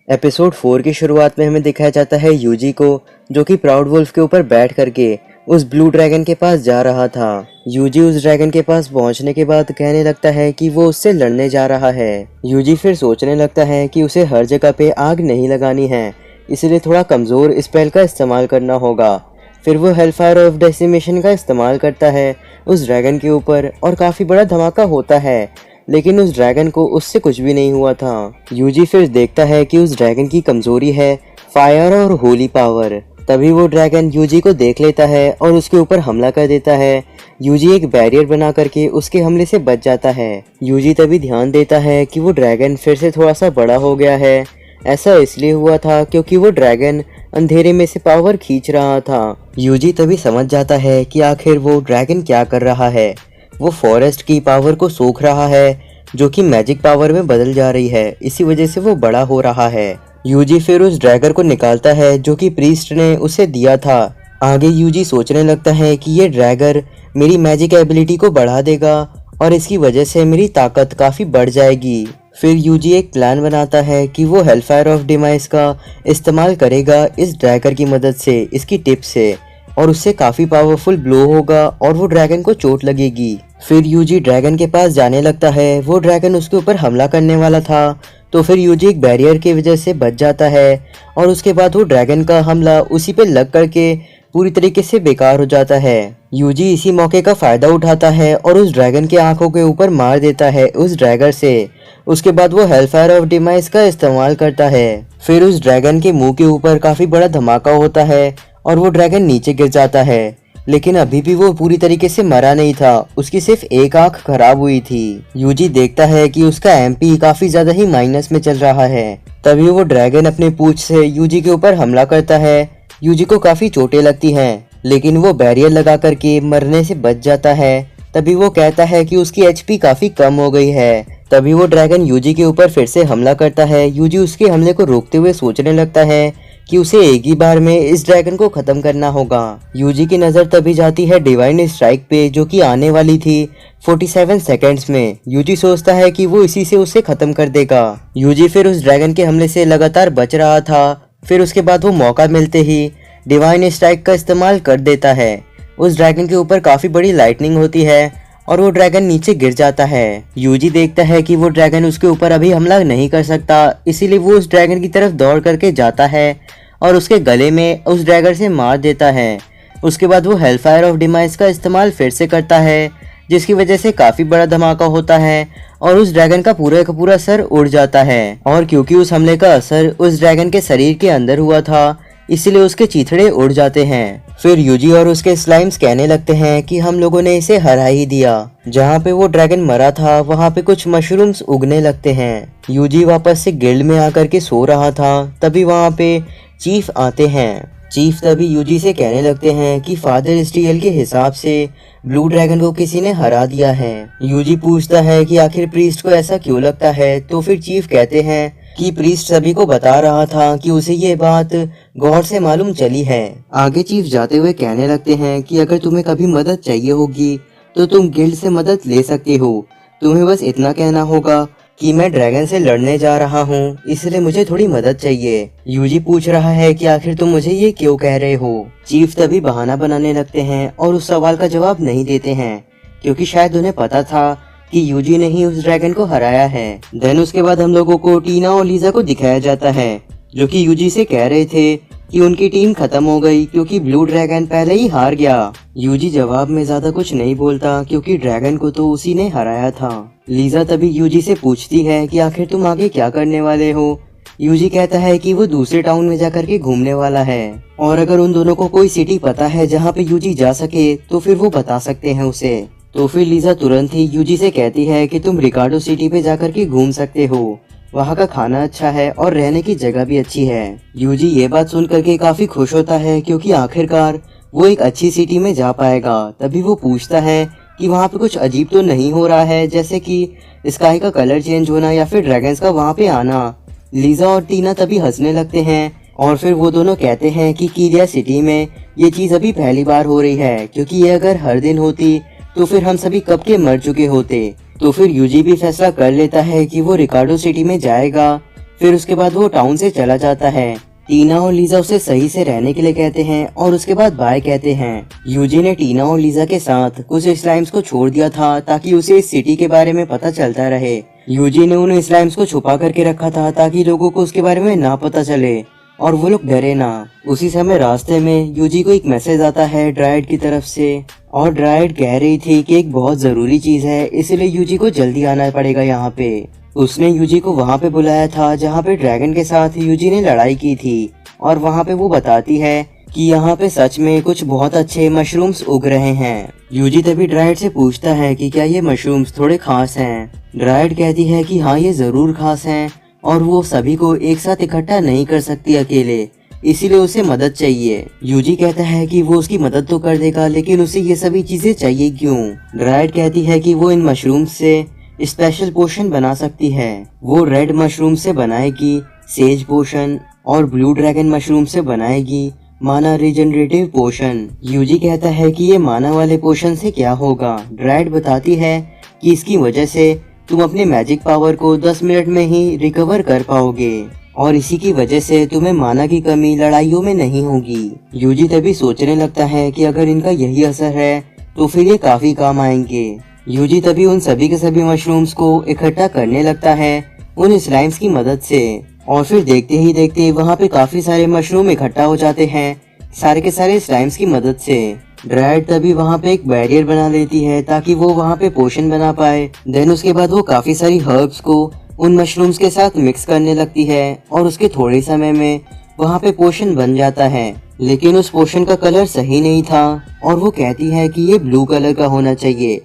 Episode 4 की शुरुआत में हमें दिखाया जाता है यूजी को, जो कि प्राउड वुल्फ के ऊपर बैठ करके उस ब्लू ड्रैगन के पास जा रहा था। यूजी उस ड्रैगन के पास पहुंचने के बाद कहने लगता है कि वो उससे लड़ने जा रहा है। यूजी फिर सोचने लगता है कि उसे हर जगह पे आग नहीं लगानी है, इसलिए थोड़ा कमज़ोर स्पेल का इस्तेमाल करना होगा। फिर वो हेलफायर ऑफ डेसिमेशन का इस्तेमाल करता है उस ड्रैगन के ऊपर और काफ़ी बड़ा धमाका होता है, लेकिन उस ड्रैगन को उससे कुछ भी नहीं हुआ था। यूजी फिर देखता है कि उस ड्रैगन की कमजोरी है फायर और होली पावर। तभी वो ड्रैगन यूजी को देख लेता है और उसके ऊपर हमला कर देता है। यूजी एक बैरियर बना करके उसके हमले से बच जाता है। यूजी तभी ध्यान देता है कि वो ड्रैगन फिर से थोड़ा सा बड़ा हो गया है। ऐसा इसलिए हुआ था क्योंकि वो ड्रैगन अंधेरे में से पावर खींच रहा था। यूजी तभी समझ जाता है कि आखिर वो ड्रैगन क्या कर रहा है। वो फॉरेस्ट की पावर को सोख रहा है, जो कि मैजिक पावर में बदल जा रही है। इसी वजह से वो बड़ा हो रहा है। यूजी फिर उस ड्रैगर को निकालता है जो कि प्रीस्ट ने उसे दिया था। आगे यूजी सोचने लगता है कि ये ड्रैगर मेरी मैजिक एबिलिटी को बढ़ा देगा और इसकी वजह से मेरी ताकत काफ़ी बढ़ जाएगी। फिर यूजी एक प्लान बनाता है कि वो हेलफायर ऑफ डिमाइस का इस्तेमाल करेगा इस ड्रैगर की मदद से, इसकी टिप से, और उससे काफ़ी पावरफुल ब्लो होगा और वो ड्रैगन को चोट लगेगी। फिर यूजी ड्रैगन के पास जाने लगता है। वो ड्रैगन उसके ऊपर हमला करने वाला था, तो फिर यूजी एक बैरियर की वजह से बच जाता है और उसके बाद वो ड्रैगन का हमला उसी पे लग करके पूरी तरीके से बेकार हो जाता है। यूजी इसी मौके का फायदा उठाता है और उस ड्रैगन के आंखों के ऊपर मार देता है उस ड्रैगर से। उसके बाद वो हेलफायर ऑफ डिमाइस का इस्तेमाल करता है। फिर उस ड्रैगन के मुंह के ऊपर काफी बड़ा धमाका होता है और वो ड्रैगन नीचे गिर जाता है, लेकिन अभी भी वो पूरी तरीके से मरा नहीं था। उसकी सिर्फ एक आंख खराब हुई थी। यूजी देखता है कि उसका एमपी काफी ज्यादा ही माइनस में चल रहा है। तभी वो ड्रैगन अपने पूंछ से यूजी के ऊपर हमला करता है। यूजी को काफी चोटें लगती हैं, लेकिन वो बैरियर लगा करके मरने से बच जाता है। तभी वो कहता है कि उसकी एचपी काफी कम हो गई है। तभी वो ड्रैगन यूजी के ऊपर फिर से हमला करता है। यूजी उसके हमले को रोकते हुए सोचने लगता है कि उसे एक ही बार में इस ड्रैगन को खत्म करना होगा। यूजी की नजर तभी जाती है डिवाइन स्ट्राइक पे, जो कि आने वाली थी 47 सेकंड्स में। यूजी सोचता है कि वो इसी से उसे खत्म कर देगा। यूजी फिर उस ड्रैगन के हमले से लगातार बच रहा था। फिर उसके बाद वो मौका मिलते ही डिवाइन स्ट्राइक का इस्तेमाल कर देता है। उस ड्रैगन के ऊपर काफी बड़ी लाइटनिंग होती है और वो ड्रैगन नीचे गिर जाता है। यूजी देखता है कि वो ड्रैगन उसके ऊपर अभी हमला नहीं कर सकता, इसीलिए वो उस ड्रैगन की तरफ दौड़ करके जाता है और उसके गले में उस ड्रैगर से मार देता है। उसके बाद वो हेलफायर ऑफ डिमाइस का इस्तेमाल फिर से करता है, जिसकी वजह से काफी बड़ा धमाका होता है और उस ड्रैगन का पूरा सर उड़ जाता है। और क्योंकि उस हमले का असर उस ड्रैगन के शरीर के अंदर हुआ था, इसलिए उसके चीथड़े उड़ जाते हैं। फिर यूजी और उसके स्लाइम्स कहने लगते हैं कि हम लोगों ने इसे हरा ही दिया। जहाँ पे वो ड्रैगन मरा था वहाँ पे कुछ मशरूम्स उगने लगते हैं। यूजी वापस से गिल्ड में आकर के सो रहा था। तभी वहाँ पे चीफ आते हैं। चीफ तभी यूजी से कहने लगते हैं कि फादर स्टील के हिसाब से ब्लू ड्रैगन को किसी ने हरा दिया है। यूजी पूछता है कि आखिर प्रीस्ट को ऐसा क्यों लगता है, तो फिर चीफ कहते हैं कि प्रीस्ट सभी को बता रहा था कि उसे ये बात गॉड से मालूम चली है। आगे चीफ जाते हुए कहने लगते हैं कि अगर तुम्हें कभी मदद चाहिए होगी तो तुम गिल्ड से मदद ले सकते हो। तुम्हें बस इतना कहना होगा कि मैं ड्रैगन से लड़ने जा रहा हूँ, इसलिए मुझे थोड़ी मदद चाहिए। यूजी पूछ रहा है कि आखिर तुम मुझे ये क्यों कह रहे हो। चीफ तभी बहाना बनाने लगते हैं और उस सवाल का जवाब नहीं देते हैं, क्योंकि शायद उन्हें पता था कि यूजी ने ही उस ड्रैगन को हराया है। देन उसके बाद हम लोगों को टीना और लीजा को दिखाया जाता है, जो कि यूजी से कह रहे थे कि उनकी टीम खत्म हो गई क्योंकि ब्लू ड्रैगन पहले ही हार गया। यूजी जवाब में ज्यादा कुछ नहीं बोलता, क्योंकि ड्रैगन को तो उसी ने हराया था। लीजा तभी यूजी से पूछती है कि आखिर तुम आगे क्या करने वाले हो। यूजी कहता है कि वो दूसरे टाउन में जाकर के घूमने वाला है, और अगर उन दोनों को कोई सिटी पता है जहाँ पे यूजी जा सके तो फिर वो बता सकते हैं उसे। तो फिर लीजा तुरंत ही यूजी से कहती है कि तुम रिकार्डो सिटी पे जाकर के घूम सकते हो, वहाँ का खाना अच्छा है और रहने की जगह भी अच्छी है। यूजी ये बात सुन करके काफी खुश होता है, क्योंकि आखिरकार वो एक अच्छी सिटी में जा पाएगा। तभी वो पूछता है कि वहाँ पे कुछ अजीब तो नहीं हो रहा है, जैसे कि स्काई का कलर चेंज होना या फिर ड्रैगन्स का वहाँ पे आना। लीजा और टीना तभी हंसने लगते हैं और फिर वो दोनों कहते हैं कि कीरिया सिटी में ये चीज अभी पहली बार हो रही है, क्योंकि ये अगर हर दिन होती तो फिर हम सभी कब के मर चुके होते। तो फिर यूजी भी फैसला कर लेता है कि वो रिकार्डो सिटी में जाएगा, फिर उसके बाद वो टाउन से चला जाता है। टीना और लीजा उसे सही से रहने के लिए कहते हैं और उसके बाद बाय कहते हैं। यूजी ने टीना और लीजा के साथ कुछ स्लाइम्स को छोड़ दिया था ताकि उसे इस सिटी के बारे में पता चलता रहे। यूजी ने उन स्लाइम्स को छुपा करके रखा था ताकि लोगों को उसके बारे में ना पता चले और वो लोग डरे ना। उसी समय रास्ते में यूजी को एक मैसेज आता है ड्राइड की तरफ से, और ड्राइड कह रही थी कि एक बहुत जरूरी चीज है, इसलिए यूजी को जल्दी आना पड़ेगा यहाँ पे। उसने यूजी को वहाँ पे बुलाया था जहाँ पे ड्रैगन के साथ यूजी ने लड़ाई की थी, और वहाँ पे वो बताती है कि यहाँ पे सच में कुछ बहुत अच्छे मशरूम्स उग रहे हैं। यूजी तभी ड्राइड से पूछता है कि क्या ये मशरूम्स थोड़े खास हैं। ड्राइड कहती है कि हाँ ये जरूर खास हैं और वो सभी को एक साथ इकट्ठा नहीं कर सकती अकेले, इसीलिए उसे मदद चाहिए। यूजी कहता है कि वो उसकी मदद तो कर देगा लेकिन उसे ये सभी चीजें चाहिए क्यों। ड्राइड कहती है कि वो इन मशरूम्स से स्पेशल पोशन बना सकती है। वो रेड मशरूम से बनाएगी सेज पोशन और ब्लू ड्रैगन मशरूम से बनाएगी माना रिजनरेटिव पोशन। यूजी कहता है कि ये माना वाले पोशन से क्या होगा। ड्राइड बताती है कि इसकी वजह से तुम अपने मैजिक पावर को 10 मिनट में ही रिकवर कर पाओगे और इसी की वजह से तुम्हें माना की कमी लड़ाइयों में नहीं होगी। यूजी तभी सोचने लगता है कि अगर इनका यही असर है तो फिर ये काफी काम आएंगे। यूजी तभी उन सभी के सभी मशरूम्स को इकट्ठा करने लगता है उन स्लाइम्स की मदद से, और फिर देखते ही देखते वहाँ पे काफी सारे मशरूम इकट्ठा हो जाते हैं सारे के सारे स्लाइम्स की मदद से। ड्राइड तभी वहाँ पे एक बैरियर बना लेती है ताकि वो वहाँ पे पोशन बना पाए। देन उसके बाद वो काफी सारी हर्ब्स को उन मशरूम्स के साथ मिक्स करने लगती है और उसके थोड़े समय में वहाँ पे पोशन बन जाता है। लेकिन उस पोशन का कलर सही नहीं था और वो कहती है कि ये ब्लू कलर का होना चाहिए।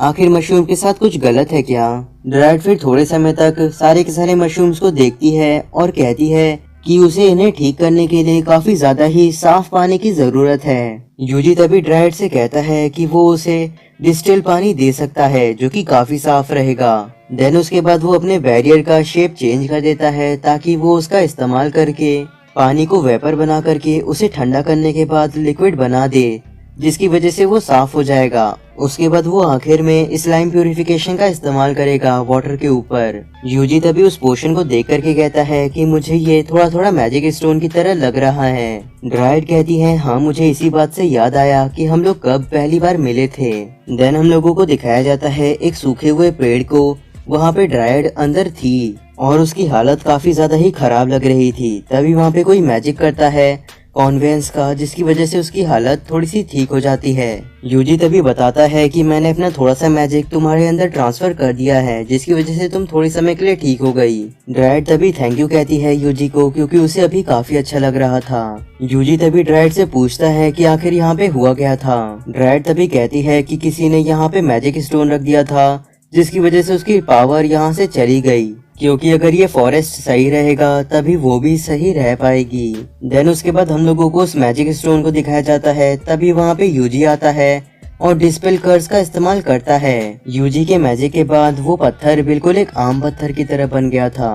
आखिर मशरूम के साथ कुछ गलत है क्या। ड्राइड फिर थोड़े समय तक सारे के सारे मशरूम्स को देखती है और कहती है कि उसे इन्हें ठीक करने के लिए काफी ज्यादा ही साफ पानी की जरूरत है। यूजी तभी ड्राइड से कहता है कि वो उसे डिस्टिल पानी दे सकता है जो कि काफी साफ रहेगा। देन उसके बाद वो अपने बैरियर का शेप चेंज कर देता है ताकि वो उसका इस्तेमाल करके पानी को वेपर बना करके उसे ठंडा करने के बाद लिक्विड बना दे, जिसकी वजह से वो साफ हो जाएगा। उसके बाद वो आखिर में स्लाइम प्यूरिफिकेशन का इस्तेमाल करेगा वाटर के ऊपर। यूजी तभी उस पोशन को देख करके कहता है कि मुझे ये थोड़ा थोड़ा मैजिक स्टोन की तरह लग रहा है। ड्राइड कहती है हाँ मुझे इसी बात से याद आया कि हम लोग कब पहली बार मिले थे। देन हम लोगों को दिखाया जाता है एक सूखे हुए पेड़ को। वहाँ पे ड्राइड अंदर थी और उसकी हालत काफी ज्यादा ही खराब लग रही थी। तभी वहाँ पे कोई मैजिक करता है कॉन्वेंस का, जिसकी वजह से उसकी हालत थोड़ी सी ठीक हो जाती है। यूजी तभी बताता है कि मैंने अपना थोड़ा सा मैजिक तुम्हारे अंदर ट्रांसफर कर दिया है जिसकी वजह से तुम थोड़ी समय के लिए ठीक हो गई। ड्राइड तभी थैंक यू कहती है यूजी को क्योंकि उसे अभी काफी अच्छा लग रहा था। यूजी तभी ड्राइड से पूछता है कि आखिर यहाँ पे हुआ क्या था। ड्राइड तभी कहती है कि किसी ने यहाँ पे मैजिक स्टोन रख दिया था जिसकी वजह से उसकी पावर यहाँ से चली गई, क्योंकि अगर ये फॉरेस्ट सही रहेगा तभी वो भी सही रह पाएगी। देन उसके बाद हम लोगों को उस मैजिक स्टोन को दिखाया जाता है। तभी वहाँ पे यूजी आता है और डिस्पेल कर्स का इस्तेमाल करता है। यूजी के मैजिक के बाद वो पत्थर बिल्कुल एक आम पत्थर की तरह बन गया था।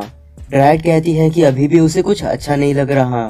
ड्राइड कहती है कि अभी भी उसे कुछ अच्छा नहीं लग रहा।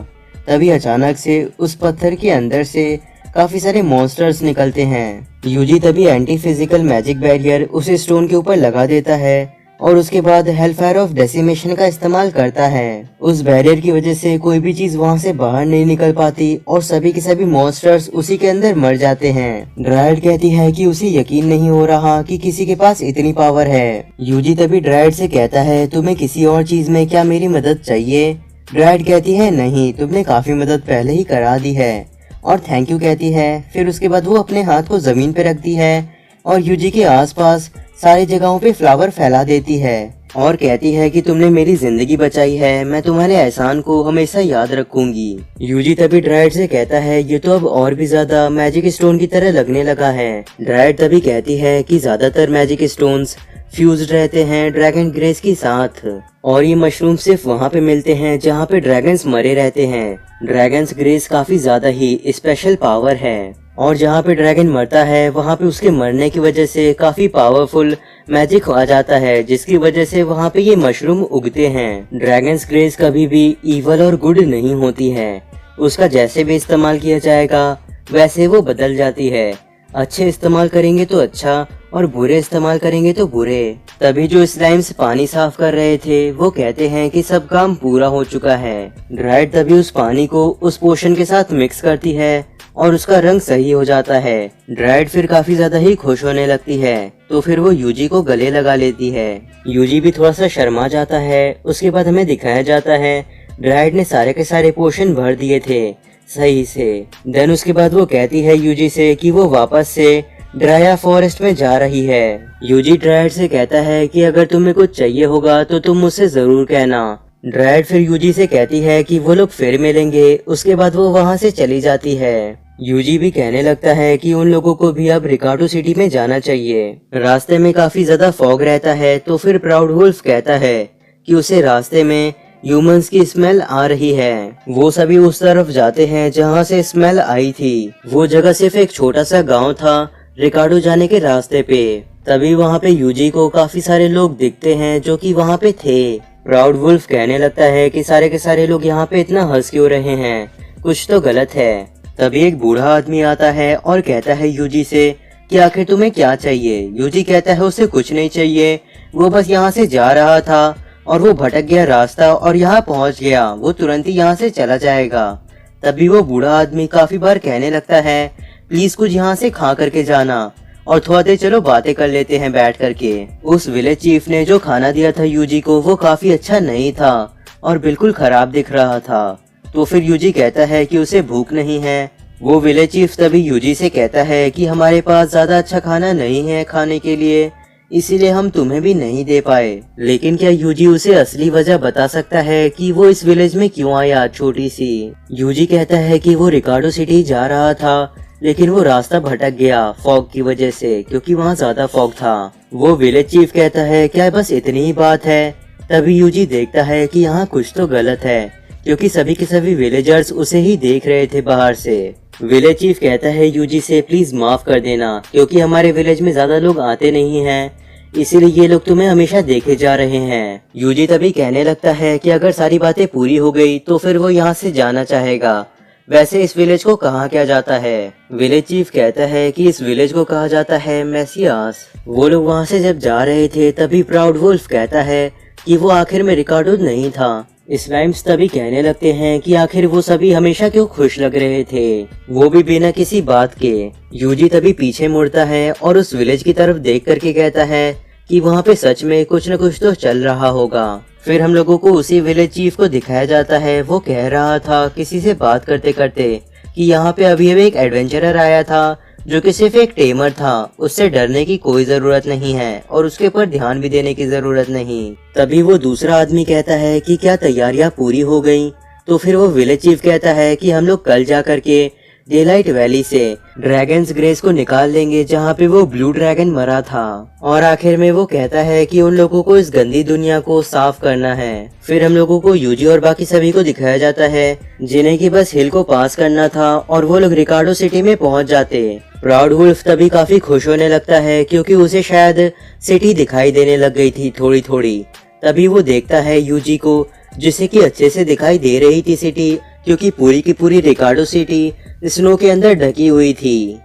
तभी अचानक से उस पत्थर के अंदर से काफी सारे मॉन्स्टर्स निकलते हैं। यूजी तभी एंटी फिजिकल मैजिक बैरियर उस स्टोन के ऊपर लगा देता है और उसके बाद हेलफायर ऑफ डेसिमेशन का इस्तेमाल करता है। उस बैरियर की वजह से कोई भी चीज वहां से बाहर नहीं निकल पाती और सभी के सभी मॉन्स्टर्स उसी के अंदर मर जाते हैं। ड्राइड कहती है कि उसे यकीन नहीं हो रहा कि किसी के पास इतनी पावर है। यूजी तभी ड्राइड से कहता है तुम्हें किसी और चीज में क्या मेरी मदद चाहिए। ड्राइड कहती है नहीं, तुमने काफी मदद पहले ही करा दी है, और थैंक यू कहती है। फिर उसके बाद वो अपने हाथ को जमीन पे रखती है और यूजी के आसपास सारी जगहों पे फ्लावर फैला देती है और कहती है कि तुमने मेरी जिंदगी बचाई है, मैं तुम्हारे एहसान को हमेशा याद रखूंगी। यूजी तभी ड्राइड से कहता है ये तो अब और भी ज्यादा मैजिक स्टोन की तरह लगने लगा है। ड्राइड तभी कहती है कि ज्यादातर मैजिक स्टोन्स फ्यूज्ड रहते हैं ड्रैगन ग्रेस के साथ, और ये मशरूम सिर्फ वहाँ पे मिलते हैं जहाँ पे ड्रैगन्स मरे रहते हैं। ड्रैगन्स ग्रेस काफी ज्यादा ही स्पेशल पावर है, और जहाँ पे ड्रैगन मरता है वहाँ पे उसके मरने की वजह से काफी पावरफुल मैजिक आ जाता है, जिसकी वजह से वहाँ पे ये मशरूम उगते हैं। ड्रैगन्स ग्रेस कभी भी इवल और गुड नहीं होती है, उसका जैसे भी इस्तेमाल किया जाएगा वैसे वो बदल जाती है। अच्छे इस्तेमाल करेंगे तो अच्छा और बुरे इस्तेमाल करेंगे तो बुरे। तभी जो स्लाइम्स पानी साफ कर रहे थे वो कहते हैं कि सब काम पूरा हो चुका है। ड्राइड तभी उस पानी को उस पोशन के साथ मिक्स करती है और उसका रंग सही हो जाता है। ड्राइड फिर काफी ज्यादा ही खुश होने लगती है, तो फिर वो यूजी को गले लगा लेती है। यूजी भी थोड़ा सा शर्मा जाता है। उसके बाद हमें दिखाया जाता है ड्राइड ने सारे के सारे पोशन भर दिए थे सही से। देन उसके बाद वो कहती है यूजी से कि वो वापस से ड्राया फॉरेस्ट में जा रही है। यूजी ड्राइड से कहता है कि अगर तुम्हें कुछ चाहिए होगा तो तुम मुझसे जरूर कहना। ड्राइड फिर यूजी से कहती है कि वो लोग फिर मिलेंगे। उसके बाद वो वहाँ से चली जाती है। यूजी भी कहने लगता है कि उन लोगों को भी अब रिकार्डो सिटी में जाना चाहिए। रास्ते में काफी ज्यादा फॉग रहता है, तो फिर प्राउड वुल्फ कहता है कि उसे रास्ते में ह्यूमंस की स्मेल आ रही है। वो सभी उस तरफ जाते हैं जहाँ से स्मेल आई थी। वो जगह सिर्फ एक छोटा सा गांव था रिकार्डो जाने के रास्ते पे। तभी वहाँ पे यूजी को काफी सारे लोग दिखते हैं जो कि वहाँ पे थे। प्राउड वुल्फ कहने लगता है कि सारे के सारे लोग यहाँ पे इतना हंस क्यों रहे हैं, कुछ तो गलत है। तभी एक बूढ़ा आदमी आता है और कहता है यूजी से कि आखिर तुम्हें क्या चाहिए। यूजी कहता है उसे कुछ नहीं चाहिए, वो बस यहाँ से जा रहा था और वो भटक गया रास्ता और यहाँ पहुँच गया, वो तुरंत ही यहाँ से चला जाएगा। तभी वो बूढ़ा आदमी काफी बार कहने लगता है प्लीज कुछ यहाँ से खा करके जाना और थोड़ा देर चलो बातें कर लेते हैं बैठ करके। उस विलेज चीफ ने जो खाना दिया था यूजी को वो काफी अच्छा नहीं था और बिल्कुल खराब दिख रहा था। तो फिर यूजी कहता है कि उसे भूख नहीं है। वो विलेज चीफ तभी यूजी से कहता है कि हमारे पास ज्यादा अच्छा खाना नहीं है खाने के लिए, इसीलिए हम तुम्हें भी नहीं दे पाए। लेकिन क्या यूजी उसे असली वजह बता सकता है कि वो इस विलेज में क्यों आया छोटी सी। यूजी कहता है कि वो रिकार्डो सिटी जा रहा था लेकिन वो रास्ता भटक गया फॉग की वजह से, क्योंकि वहाँ ज्यादा फॉग था। वो विलेज चीफ कहता है क्या बस इतनी ही बात है। तभी यूजी देखता है कि यहाँ कुछ तो गलत है, क्योंकि सभी के सभी विलेजर्स उसे ही देख रहे थे बाहर से। विलेज चीफ कहता है यूजी से प्लीज माफ कर देना, क्योंकि हमारे विलेज में ज्यादा लोग आते नहीं हैं, इसीलिए ये लोग तुम्हें हमेशा देखे जा रहे हैं। यूजी तभी कहने लगता है कि अगर सारी बातें पूरी हो गई तो फिर वो यहाँ से जाना चाहेगा। वैसे इस विलेज को कहा क्या जाता है। विलेज चीफ कहता है कि इस विलेज को कहा जाता है मेसियास। वो लोग वहाँ से जब जा रहे थे तभी प्राउड वुल्फ कहता है कि वो आखिर में रिकार्डो नहीं था। स्लाइम्स तभी कहने लगते हैं कि आखिर वो सभी हमेशा क्यों खुश लग रहे थे, वो भी बिना किसी बात के। यूजी तभी पीछे मुड़ता है और उस विलेज की तरफ देख करके कहता है कि वहाँ पे सच में कुछ न कुछ तो चल रहा होगा। फिर हम लोगों को उसी विलेज चीफ को दिखाया जाता है। वो कह रहा था किसी से बात करते करते कि यहाँ पे अभी एक एडवेंचरर आया था जो कि सिर्फ एक टेमर था, उससे डरने की कोई जरूरत नहीं है और उसके ऊपर ध्यान भी देने की जरूरत नहीं। तभी वो दूसरा आदमी कहता है कि क्या तैयारियां पूरी हो गई। तो फिर वो विलेज चीफ कहता है कि हम लोग कल जा करके डेलाइट वैली से ड्रैगन्स ग्रेस को निकाल लेंगे जहाँ पे वो ब्लू ड्रैगन मरा था। और आखिर में वो कहता है कि उन लोगों को इस गंदी दुनिया को साफ करना है। फिर हम लोगों को यूजी और बाकी सभी को दिखाया जाता है जिन्हें की बस हिल को पास करना था और वो लोग रिकार्डो सिटी में पहुँच जाते। प्राउड वुल्फ तभी काफी खुश होने लगता है क्योंकि उसे शायद सिटी दिखाई देने लग गई थी थोड़ी थोड़ी। तभी वो देखता है यूजी को जिसे कि अच्छे से दिखाई दे रही थी सिटी, क्योंकि पूरी की पूरी रिकार्डो सिटी स्नो के अंदर ढकी हुई थी।